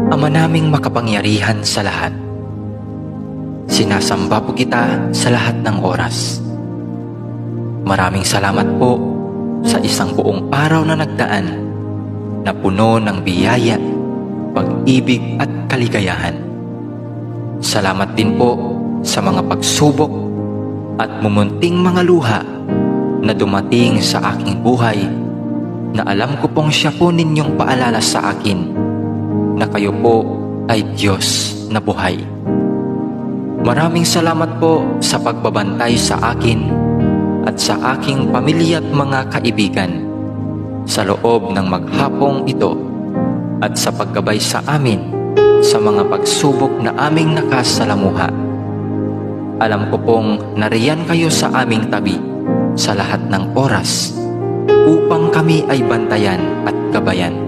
Ama naming makapangyarihan sa lahat, sinasamba po kita sa lahat ng oras. Maraming salamat po sa isang buong araw na nagdaan na puno ng biyaya, pag-ibig at kaligayahan. Salamat din po sa mga pagsubok at mumunting mga luha na dumating sa aking buhay, na alam ko pong siya po ninyong paalala sa akin na kayo po ay Diyos na buhay. Maraming salamat po sa pagbabantay sa akin at sa aking pamilya at mga kaibigan sa loob ng maghapong ito, at sa paggabay sa amin sa mga pagsubok na aming nakasalamuha. Alam ko pong nariyan kayo sa aming tabi sa lahat ng oras upang kami ay bantayan at gabayan.